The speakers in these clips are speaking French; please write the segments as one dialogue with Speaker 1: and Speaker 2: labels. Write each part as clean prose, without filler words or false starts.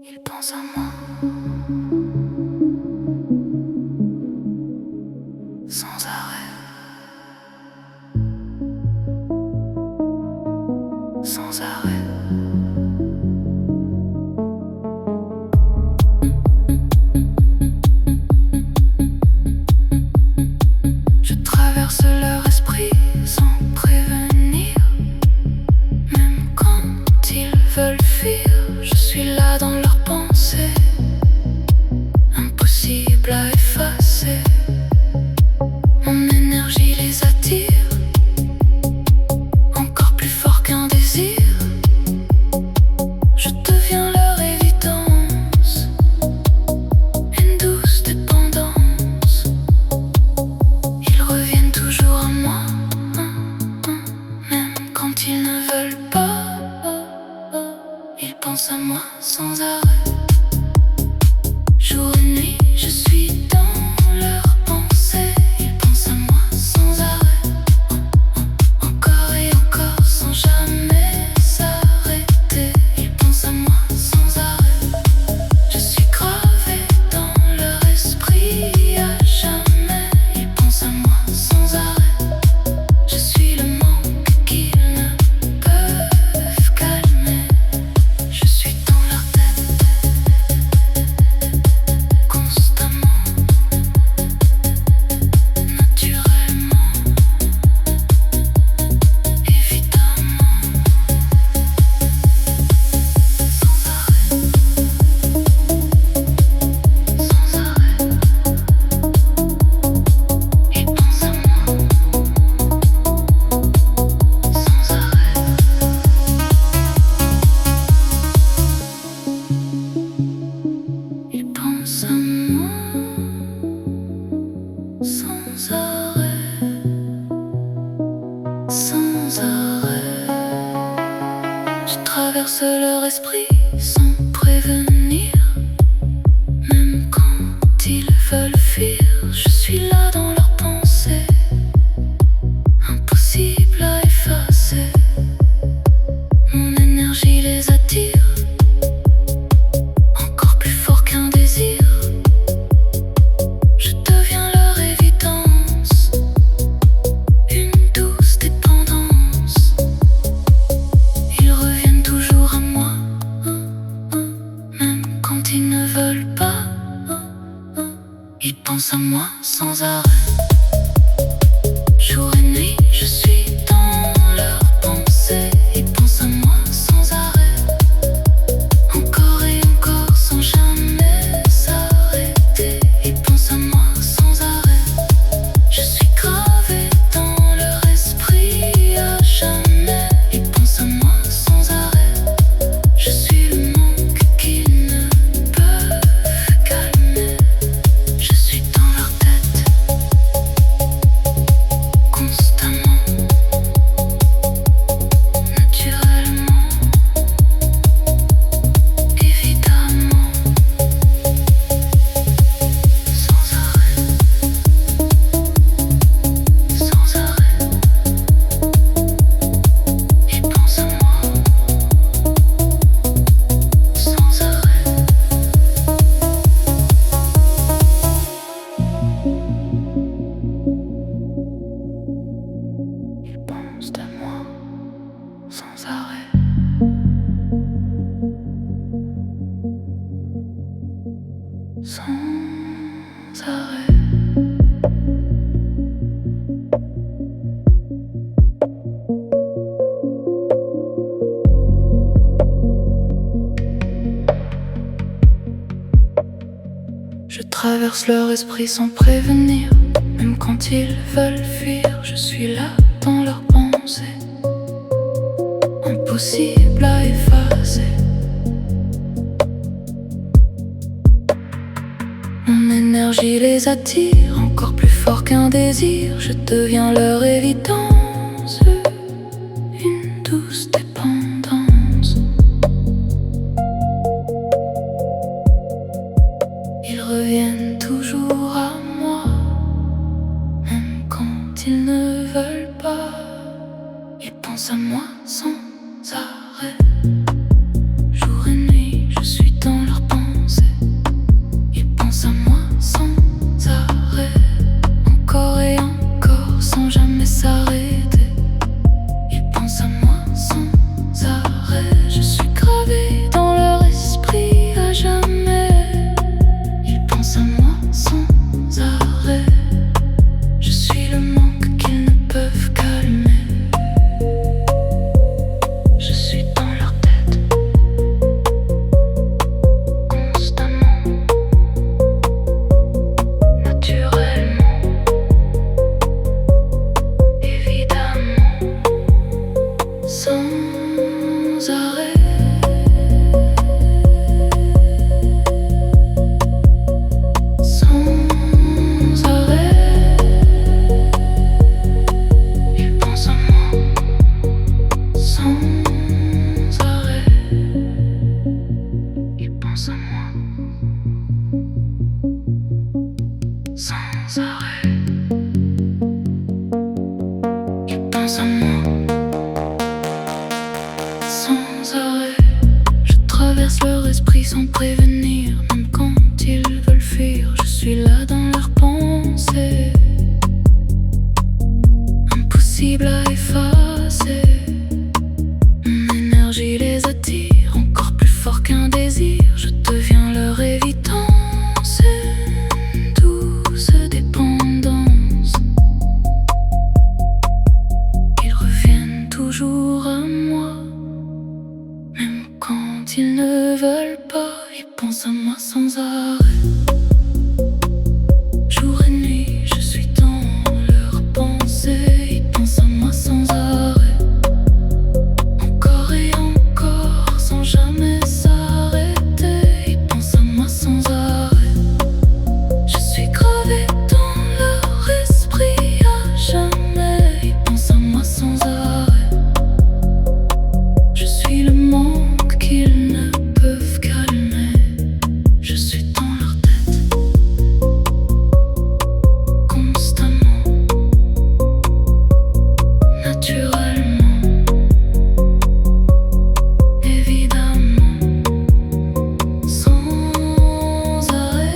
Speaker 1: Ils pensent à moi sans arrêt, sans arrêt. Je traverse leur esprit sans prévenir. Même quand ils veulent fuir, je suis là dans leurs pensées, impossible à effacer. Mon énergie les attire, encore plus fort qu'un désir. Je deviens leur évidence, une douce dépendance. Ils reviennent toujours à moi, même quand ils ne veulent pas. Ils pensent à moi sans arrêt. Jour et nuit, je suis dans leurs pensées. Ils pensent à moi sans arrêt, encore et encore, sans jamais s'arrêter. Ils pensent à moi sans arrêt. Je suis gravé dans leur esprit à jamais. Ils pensent à moi sans arrêt. Je suis le manque qu'ils ne peuvent calmer. Je suis dans leur tête constamment, naturellement, évidemment, sans arrêt, sans arrêt. Ils pensent à moi sans arrêt. Ils pensent à moi sans arrêt, sans arrêt. Je traverse leur esprit sans prévenir. Même quand ils veulent fuir, je suis là dans leurs pensées, impossible à effacer. Mon énergie les attire, encore plus fort qu'un désir. Je deviens leur évidence, une douce dépendance. Ils reviennent toujours à moi, même quand ils ne veulent pas. Ils pensent à moi sans arrêt. Jour et nuit, je suis dans leurs pensées. Ils pensent à moi sans arrêt, encore et encore, sans jamais s'arrêter. Ils pensent à moi sans arrêt. Je suis gravé dans leur esprit à jamais. Ils pensent à moi sans arrêt. Je suis le manque qu'ils ne peuvent calmer. Je suis dans leur tête constamment, naturellement, évidemment, sans arrêt, sans arrêt. Ils pensent à moi sans arrêt. Ils pensent à moi sans arrêt, sans arrêt. Je traverse leur esprit sans prévenir. Même quand ils veulent fuir, je suis là dans leurs pensées, impossible à effacer. Mon énergie les attire, encore plus fort qu'un désir. Je deviens leur évidence, une douce dépendance. Ils reviennent toujours à moi, même quand ils ne veulent pas. Ils pensent à moi sans arrêt. Jour et nuit, je suis dans leur arrêt. Sans arrêt, il pense à moi. Sans arrêt, il pense à moi. Sans arrêt, il pense à moi. Sans arrêt, je traverse leur esprit sans prévenir. Même quand ils veulent fuir, je suis là dans leurs pensées. Impossible à effacer. Mon énergie les attire, encore plus fort qu'un désir. Je deviens leur évidence, une douce dépendance. Ils reviennent toujours à moi. Même quand ils ne veulent pas, ils pensent à moi sans arrêt. Jour et nuit, je suis dans leurs pensées. Ils pensent à moi sans arrêt. Encore et encore, sans jamais s'arrêter. Ils pensent à moi sans arrêt. Je suis gravé dans leur esprit à jamais. Ils pensent à moi sans arrêt. Je suis le manque qu'ils ne peuvent calmer. Je suis dans leur tête constamment, naturellement, évidemment, sans arrêt,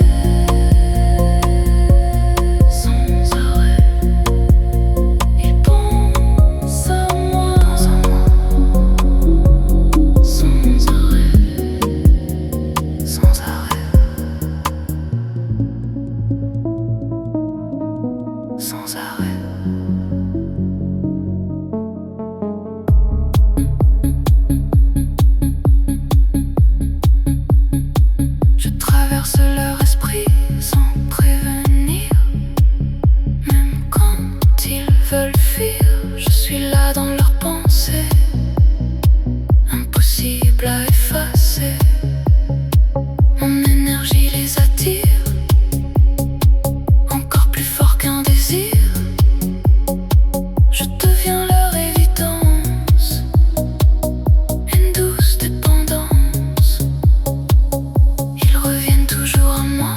Speaker 1: sans arrêt. Ils pensent à moi, sans arrêt, sans arrêt, sans arrêt. Je traverse leur esprit sans prévenir. Même quand ils veulent fuir, je suis là dans leurs pensées. Impossible à effacer. Mon énergie les attire, encore plus fort qu'un désir. Je deviens leur évidence, une douce dépendance. Ils reviennent toujours à moi,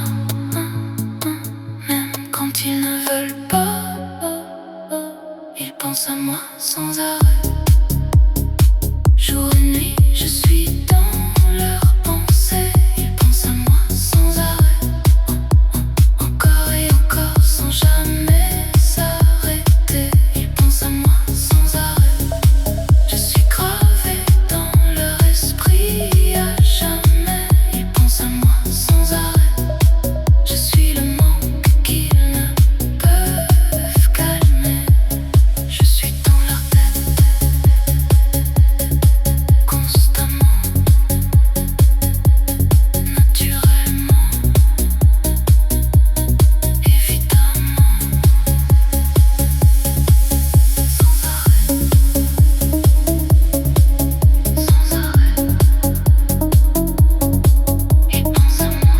Speaker 1: même quand ils ne veulent pas. Ils pensent à moi sans arrêt. Jour et nuit, je suis dans leurs pensées. Ils pensent à moi sans arrêt. Encore et encore, sans jamais s'arrêter. Ils pensent à moi sans arrêt. Je suis gravé dans leur esprit à jamais. Ils pensent à moi sans arrêt. Je suis le manque qu'ils ne peuvent calmer. Je suis dans leur tête constamment, naturellement, évidemment, sans arrêt, sans arrêt. Ils pensent à moi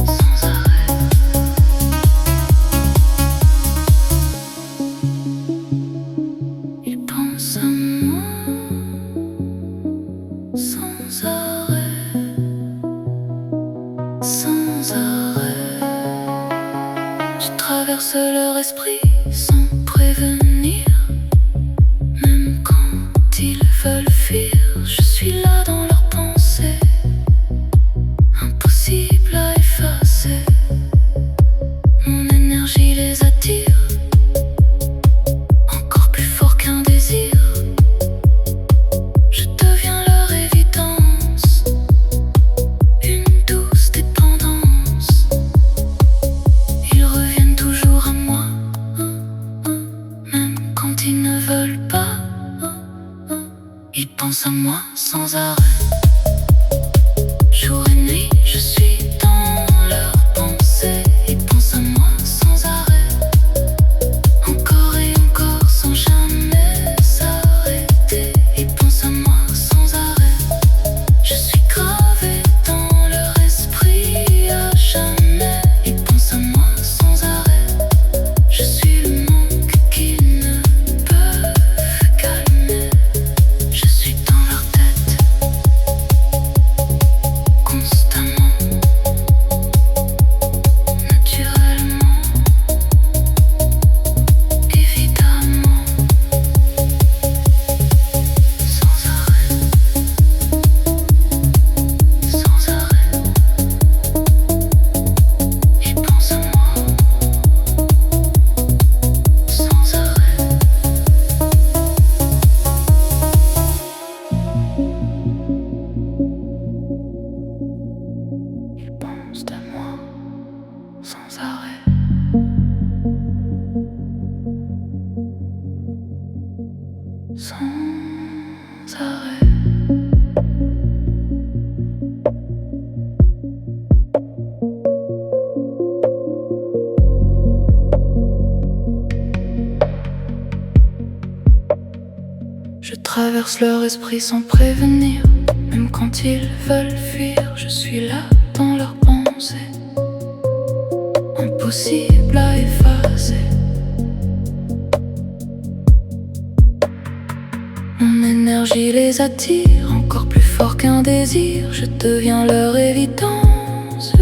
Speaker 1: sans arrêt. Ils pensent à moi sans arrêt, sans arrêt. Je traverse leur esprit sans prévenir. Même quand ils veulent fuir, je suis là dans leurs pensées. Impossible à effacer. Mon énergie les attire, encore plus fort qu'un désir. Je deviens leur évidence, une douce dépendance. Ils reviennent toujours à moi, même quand ils ne veulent pas. Ils pensent à moi sans arrêt. Jour et nuit, je suis dans leurs pensées. Ils pensent à moi sans arrêt. Encore et encore, sans jamais s'arrêter. arrêt. Je traverse leur esprit sans prévenir. Même quand ils veulent fuir, je suis là dans leurs pensées. Impossible à effacer. Mon énergie les attire, encore plus fort qu'un désir. Je deviens leur évidence,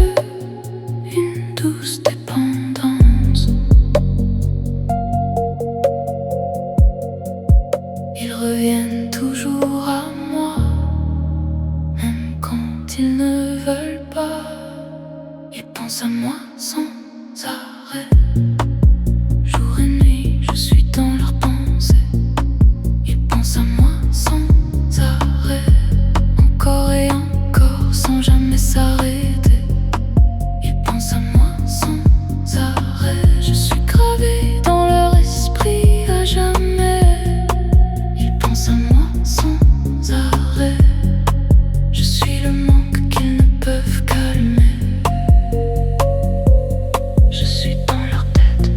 Speaker 1: une douce dépendance. Ils reviennent toujours à moi, même quand ils ne veulent pas. Ils pensent à moi sans arrêt. Jour et nuit, je suis dans leurs pensées. Ils pensent à moi sans arrêt. Encore et encore, sans jamais s'arrêter. Ils pensent à moi sans arrêt. Je suis gravé dans leur esprit à jamais. Ils pensent à moi sans arrêt. Je suis le manque qu'ils ne peuvent calmer. Je suis dans leur tête,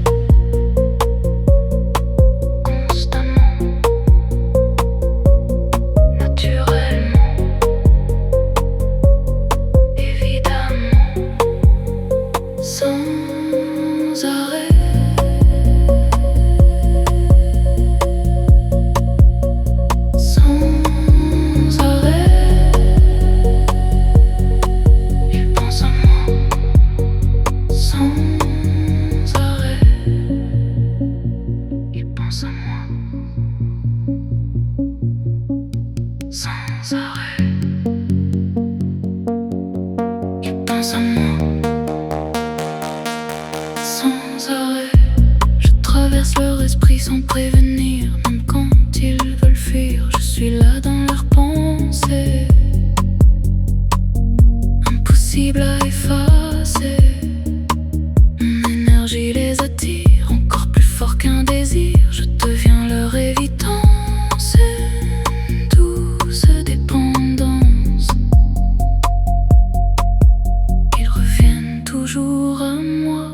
Speaker 1: constamment, naturellement, évidemment, sans arrêt. Sans arrêt. Ils pensent à moi sans arrêt. Ils pensent à moi sans arrêt. Ils pensent à moi sans arrêt. Je traverse leur esprit sans prévenir. Même quand ils veulent fuir, je suis là dans leurs pensées. Impossible à effacer. Mon énergie les attire, encore plus fort qu'un désir. Je deviens leur évidence, une douce dépendance. Ils reviennent toujours à moi,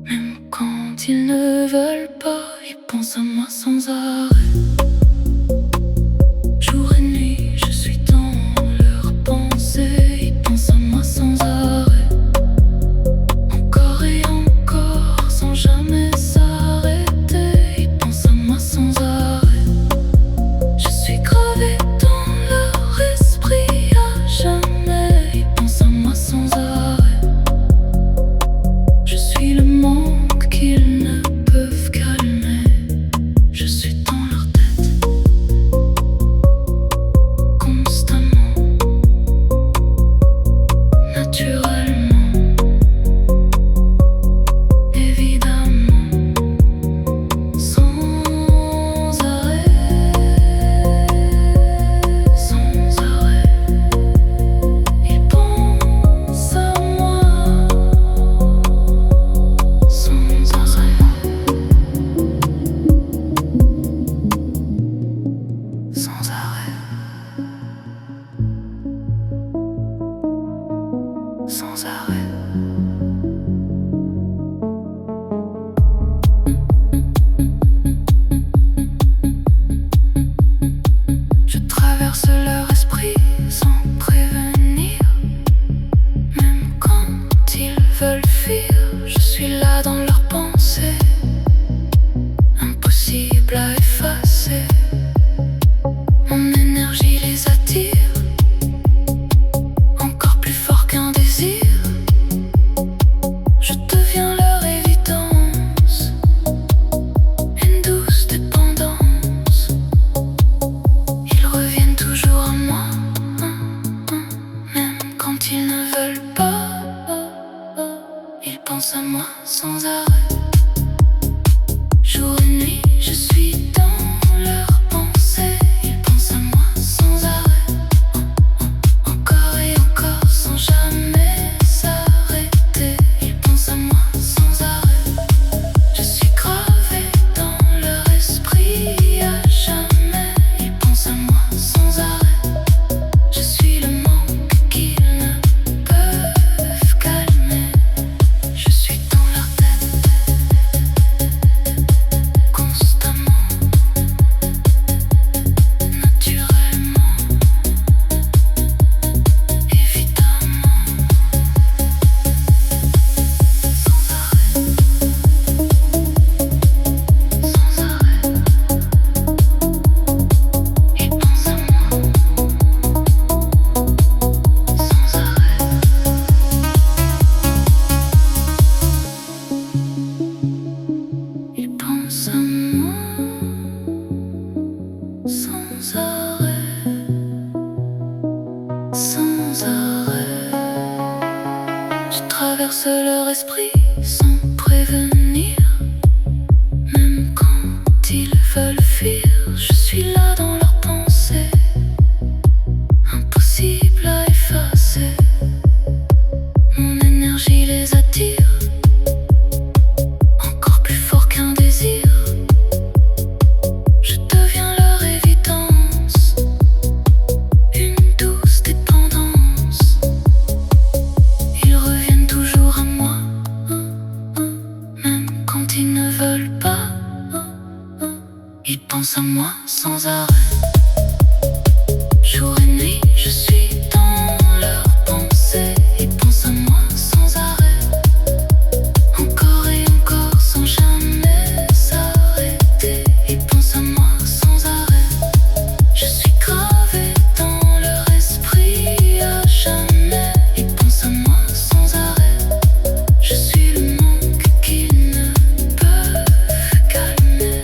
Speaker 1: même quand ils ne veulent pas. Ils pensent à moi sans arrêt. sans arrêt, sans arrêt. Je traverse leur esprit sans prévenir. Même quand ils veulent fuir, je suis là dans leurs pensées, impossible à effacer. Mon énergie les attire, encore plus fort qu'un désir. Je deviens leur évidence, une douce dépendance. Ils reviennent toujours à moi, même quand ils ne veulent pas. Ils pensent à moi sans arrêt. Jour et nuit, je suis dans leurs pensées. Ils pensent à moi sans arrêt, encore et encore sans jamais s'arrêter. Ils pensent à moi sans arrêt. Je suis gravé dans leur esprit à jamais. Ils pensent à moi sans arrêt. Je suis le manque qu'ils ne peuvent calmer.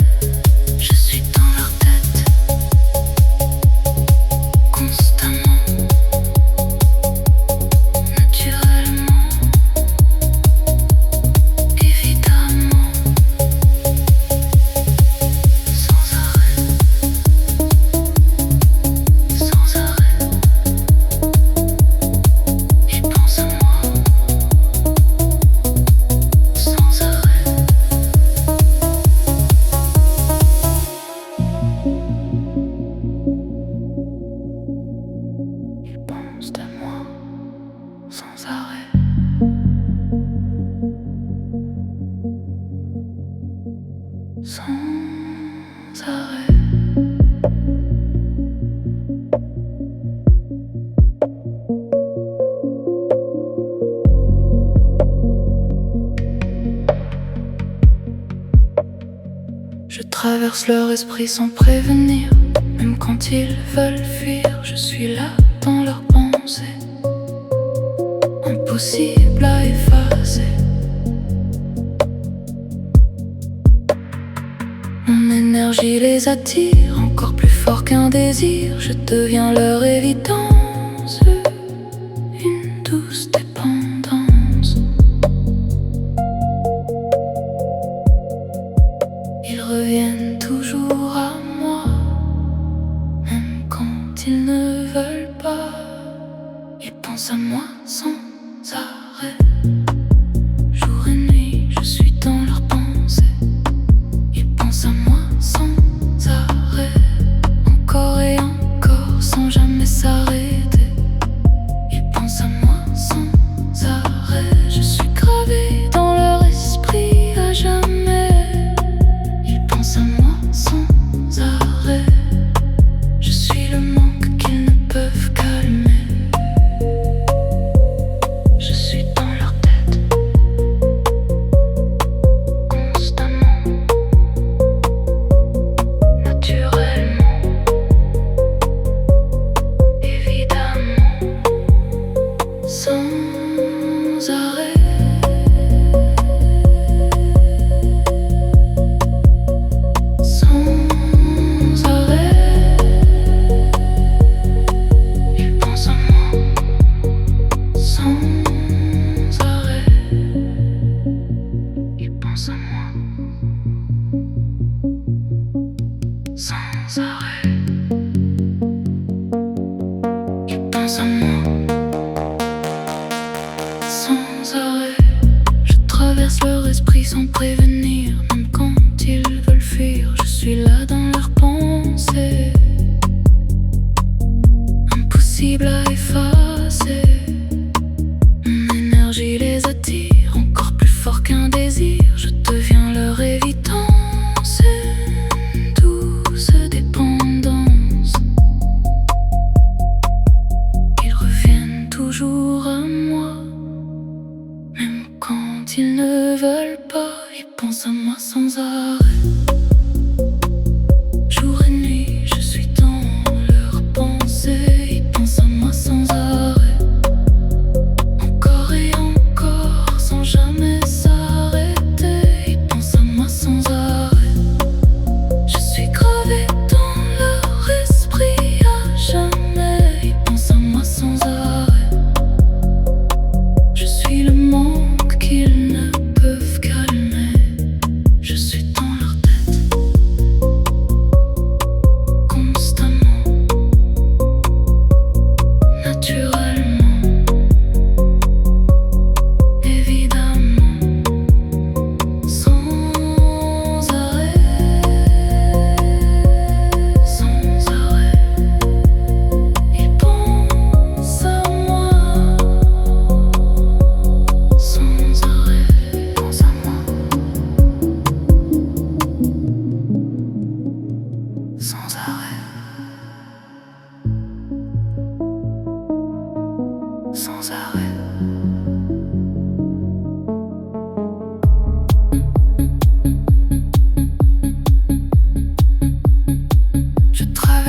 Speaker 1: Je suis dans leur tête constamment, naturellement, évidemment, sans arrêt, sans arrêt. Ils pensent à moi sans arrêt. Ils pensent à moi sans arrêt. Sans arrêt. Je traverse leur esprit sans prévenir. Même quand ils veulent fuir, je suis là dans leurs pensées, impossible à effacer. Mon énergie les attire, encore plus fort qu'un désir. Je deviens leur évidence, une douce dépendance. Ils reviennent toujours à moi, même quand ils ne veulent pas. Ils pensent à moi sans arrêt. Jour et nuit, je suis dans leurs pensées. Ils pensent à moi sans arrêt, encore et encore sans jamais s'arrêter. Ils pensent à moi sans arrêt. Je suis gravé dans leur esprit à jamais. Ils pensent à moi sans arrêt. Je suis le manque qu'ils ne peuvent calmer. Je suis dans leur tête constamment, naturellement, évidemment, sans arrêt. Sans arrêt. Ils pensent à moi sans arrêt. Ils pensent à moi sans arrêt. Ils pensent à moi sans arrêt. Je traverse leur esprit sans prévenir. Même quand ils veulent fuir, je suis là dans leurs pensées, impossible à effacer. Mon énergie les attire, encore plus fort qu'un désir. Je deviens leur évidence, une douce dépendance. Ils reviennent toujours à moi, même quand ils ne veulent pas. Ils pensent à moi sans arrêt. Jour et nuit, je suis dans leurs pensées. Ils pensent à moi sans arrêt.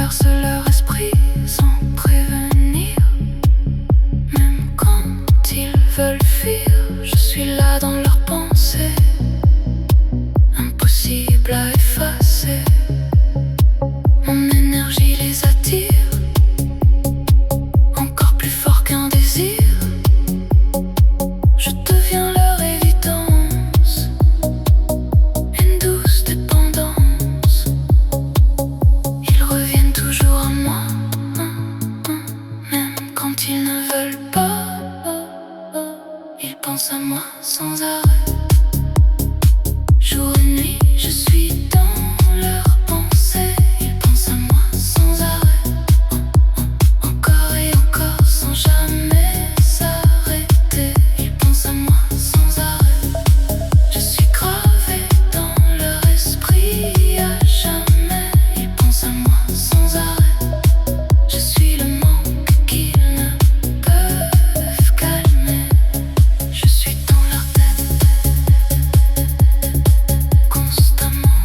Speaker 1: traverse leur esprit sans prévenir. Même quand ils veulent fuir, je suis là dans leurs pensées, impossible à effacer. Mon énergie les attire, encore plus fort qu'un désir. Je deviens leur évidence, une douce dépendance. Ils reviennent toujours à moi, même quand ils ne veulent pas. Ils pensent à moi sans arrêt. Jour et nuit, je suis dans leurs pensées. Ils pensent à moi sans arrêt, encore et encore, sans jamais s'arrêter. Ils pensent à moi sans arrêt. Je suis gravé dans leur esprit à jamais. Ils pensent à moi sans arrêt. Je suis le manque qu'ils ne peuvent calmer. Je suis dans leur tête constamment,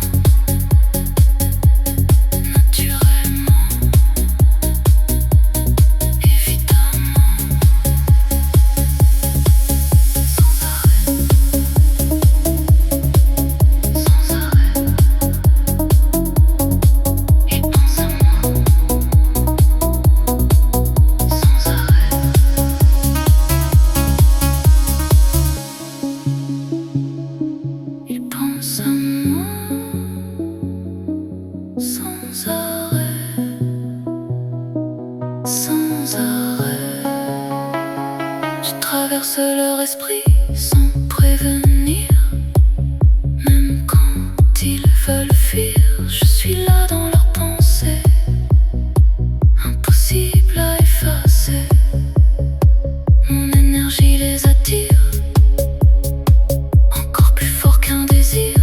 Speaker 1: naturellement, évidemment, sans arrêt, sans arrêt. Ils pensent à moi sans arrêt. Ils pensent à moi sans arrêt, sans arrêt. Je traverse leur esprit sans prévenir. Même quand ils veulent fuir, je suis là dans leurs pensées, impossible à effacer. Mon énergie les attire, encore plus fort qu'un désir.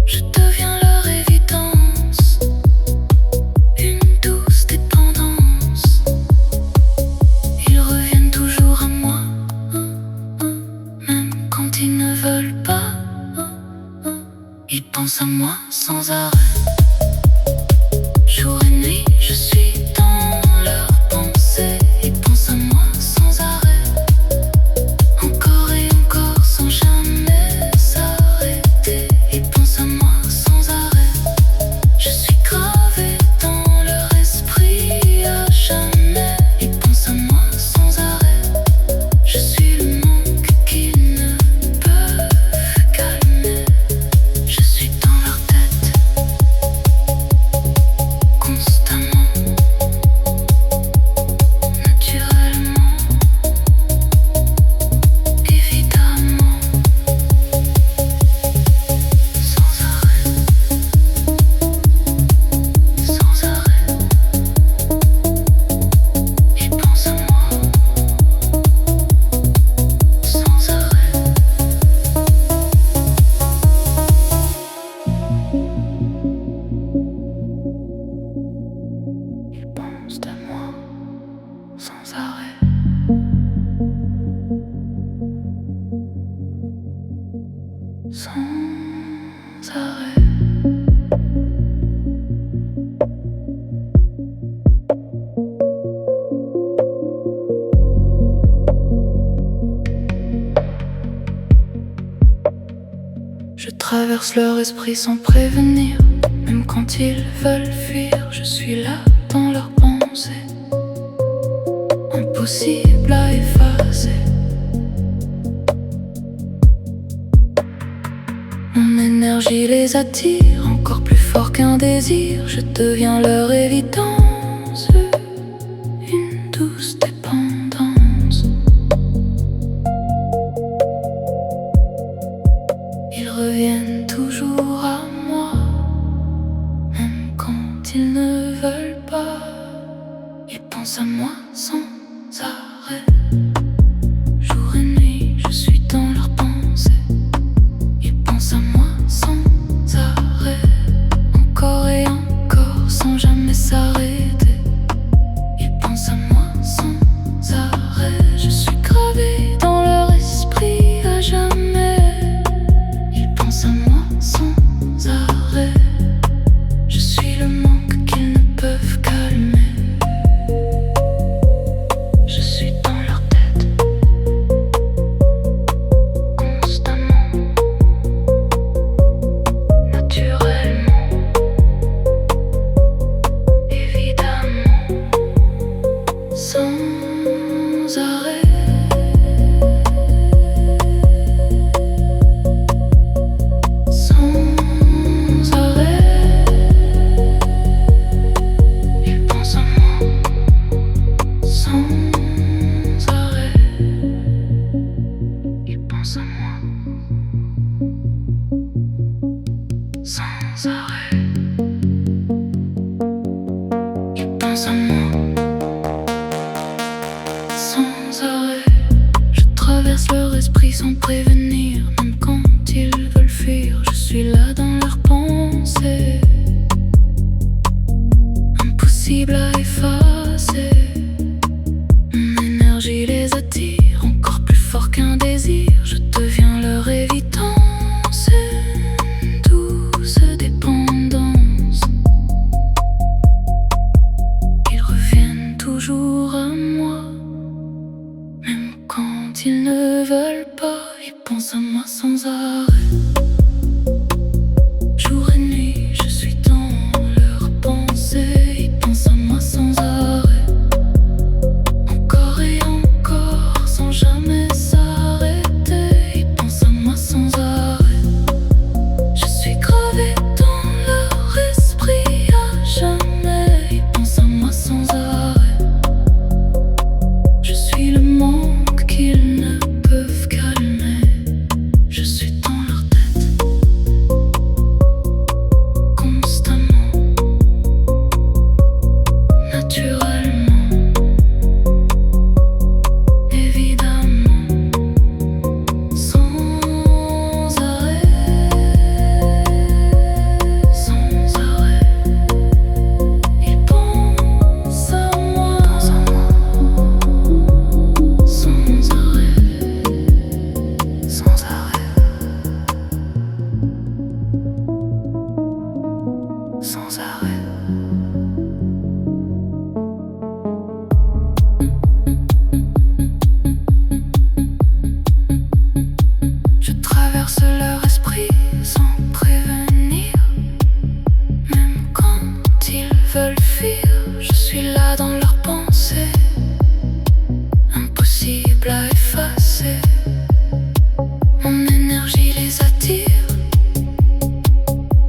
Speaker 1: Je deviens leur évidence, une douce dépendance. Ils reviennent toujours à moi, même quand ils ne veulent pas. Ils pensent à moi sans arrêt. Jour et nuit, je suis dans leurs pensées. Ils pensent à moi sans arrêt, encore et encore, sans jamais s'arrêter. Ils pensent à moi sans arrêt. Je suis gravé dans leur esprit à jamais. Ils pensent à moi sans arrêt. Je suis le manque qu'ils ne peuvent calmer. Je suis dans leur tête constamment, naturellement, évidemment, sans arrêt, sans arrêt. Ils pensent à moi sans arrêt. Ils pensent à moi sans arrêt, sans arrêt. Je traverse leur esprit sans prévenir. Même quand ils veulent fuir, je suis là dans leurs pensées, impossible à effacer. Mon énergie les attire, encore plus fort qu'un désir. Je deviens leur évidence, une douce dépendance. Ils reviennent toujours à moi, même quand ils ne veulent pas. Ils pensent à moi sans arrêt. Jour et nuit, je suis dans leurs pensées. Ils pensent à moi sans arrêt, encore et encore, sans jamais s'arrêter. Ils pensent à moi sans arrêt. Je suis gravé dans leur esprit à jamais. Ils pensent à moi sans arrêt. Je suis le manque pensent à moi sans arrêt. Je traverse leur esprit sans prévenir, même quand ils veulent fuir. Je suis là dans leurs pensées, impossible à effacer. Mon énergie les attire, encore plus fort qu'un désir. Je deviens leur évidence, une douce dépendance. Ils reviennent toujours à moi, même quand ils ne veulent pas. Ils pensent à moi sans arrêt. Jour et nuit, je suis dans leurs pensées. Ils pensent à moi sans arrêt. Encore et encore, sans jamais s'arrêter. Ils pensent à moi sans arrêt. Je suis gravé dans leur esprit à jamais. Ils pensent à moi sans arrêt. Je suis le manque qu'ils ne peuvent calmer. Je suis dans leur tête constamment, naturellement, évidemment, sans arrêt, sans arrêt. Ils pensent à moi sans arrêt, sans arrêt, sans arrêt. Je traverse leur esprit sans prévenir, même quand ils veulent fuir. Je suis là dans leurs pensées, impossible à effacer. Mon énergie les attire,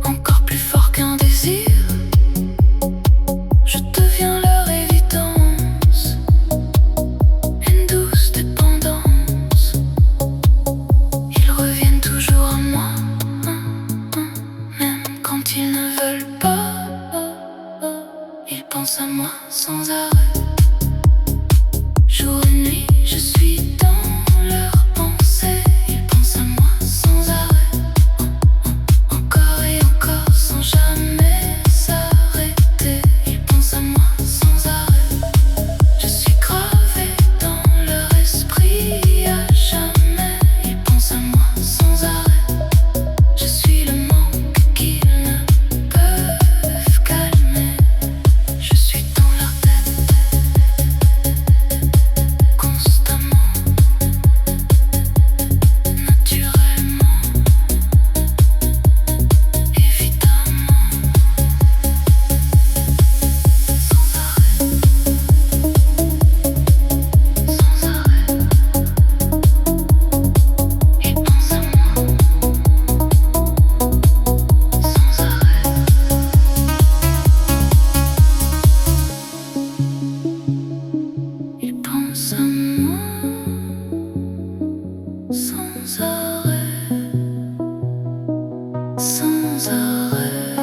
Speaker 1: encore plus fort qu'un désir. Je deviens leur évidence, une douce dépendance. Ils reviennent toujours à moi, même quand ils ne veulent pas. Ils pensent à moi sans arrêt. Jour et nuit, je suis dans leurs pensées. Ils pensent à moi sans arrêt. Encore et encore, sans jamais s'arrêter. Ils pensent à moi sans arrêt. Je suis gravé dans leur esprit à jamais. Ils pensent à moi sans arrêt. Je suis le manque qu'ils ne peuvent calmer. Je suis dans leur tête constamment, naturellement, évidemment, sans arrêt, sans arrêt. Ils pensent à moi sans arrêt. Ils pensent à moi sans arrêt, sans arrêt.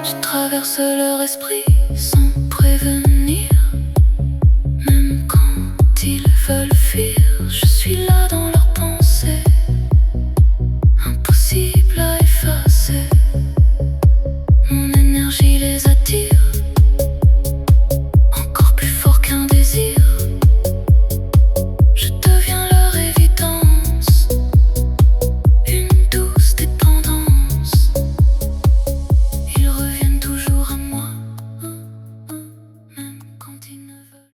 Speaker 1: Je traverse leur esprit sans prévenir, même quand ils veulent fuir.